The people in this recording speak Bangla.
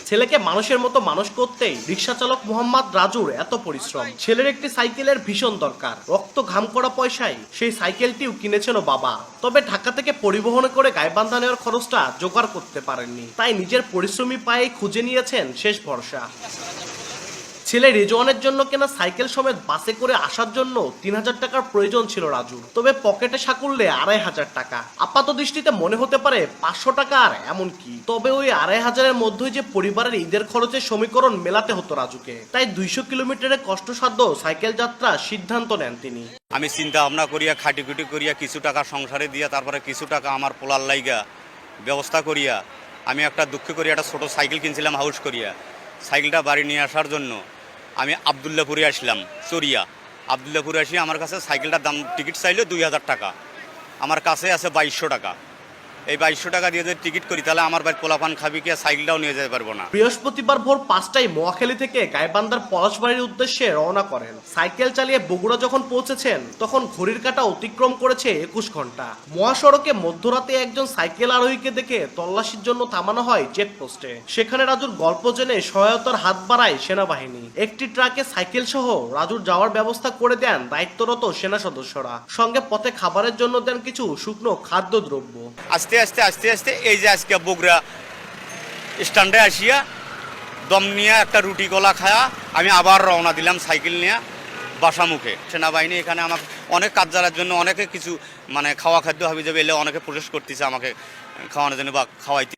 ছেলেকে মানুষের মতো মানুষ করতেই রিকশা চালক মোহাম্মদ রাজুর এত পরিশ্রম। ছেলের একটি সাইকেলের ভীষণ দরকার, রক্ত ঘাম করা পয়সায় সেই সাইকেলটিও কিনেছিল বাবা। তবে ঢাকা থেকে পরিবহন করে গাইবান্ধা নেওয়ার খরচটা জোগাড় করতে পারেননি, তাই নিজের পরিশ্রমী পায়ে খুঁজে নিয়েছেন শেষ ভরসা। ছেলে রেজওয়ানের জন্য কেনা সাইকেল সমেত বাসে করে আসার জন্য ৩,০০০ টাকার প্রয়োজন ছিল রাজুর, তবে পকেটে সাকুল্যে ২,৫০০ টাকা। আপাত দৃষ্টিতে মনে হতে পারে ৫০০ টাকা আর এমন কি, তবে ওই ২,৫০০-এর মধ্যেই যে পরিবারের ঈদের খরচের সমীকরণ মেলাতে হতো রাজুকে, তাই ২০০ কিলোমিটারের কষ্টসাধ্য সাইকেল যাত্রা সিদ্ধান্ত নেন তিনি। আমি চিন্তা ভাবনা করিয়া খাটিকুটি করিয়া কিছু টাকা সংসারে দিয়া তারপরে কিছু টাকা আমার পোলার লাইগা ব্যবস্থা করিয়া আমি একটা দুঃখ করিয়া একটা ছোটো সাইকেল কিনছিলাম হাউস করিয়া। সাইকেলটা বাড়ি নিয়ে আসার জন্য আমি আবদুল্লাপুরে আসলাম চরিয়া। আবদুল্লাপুরে আসি আমার কাছে সাইকেলটার দাম টিকিট চাইলে ২,০০০ টাকা, আমার কাছে আছে ২২০০ টাকা। এই ২২০০ টাকা দিয়ে যদি টিকিট করি তাহলে আমার বাড়ির পোলাপান খাবি কি সাইকেলটাও নিয়ে যেতে পারবো না। বৃহস্পতিবার ভোর ৫টায় মোয়াখালী থেকে গাইবান্ধার পলাশবাড়ির উদ্দেশ্যে রওনা করেন। সাইকেল চালিয়ে বগুড়া যখন পৌঁছেছেন তখন ঘড়ির কাঁটা অতিক্রম করেছে ২১ ঘন্টা। মহাসড়কে মধ্যরাতে একজন সাইকেল আরোহীকে দেখে তল্লাশির জন্য থামানো হয় চেকপোস্টে। সেখানে রাজুর গল্প জেনে সহায়তার হাত বাড়ায় সেনাবাহিনী। একটি ট্রাকে সাইকেল সহ রাজুর যাওয়ার ব্যবস্থা করে দেন দায়িত্বরত সেনা সদস্যরা। সঙ্গে পথে খাবারের জন্য দেন কিছু শুকনো খাদ্যদ্রব্য। আস্তে আস্তে এই যে আজকে বগুড়া স্ট্যান্ডে আসিয়া দম নিয়ে একটা রুটি কলা খায়া আমি আবার রওনা দিলাম সাইকেল নিয়ে বাসামুখে। সেনাবাহিনী এখানে আমাকে অনেক কাজ জানার জন্য অনেকে কিছু খাওয়া খাদ্য হাবি যাবে এলে অনেকে প্রসেস করতেছে আমাকে খাওয়ানোর জন্য বা খাওয়াইতে।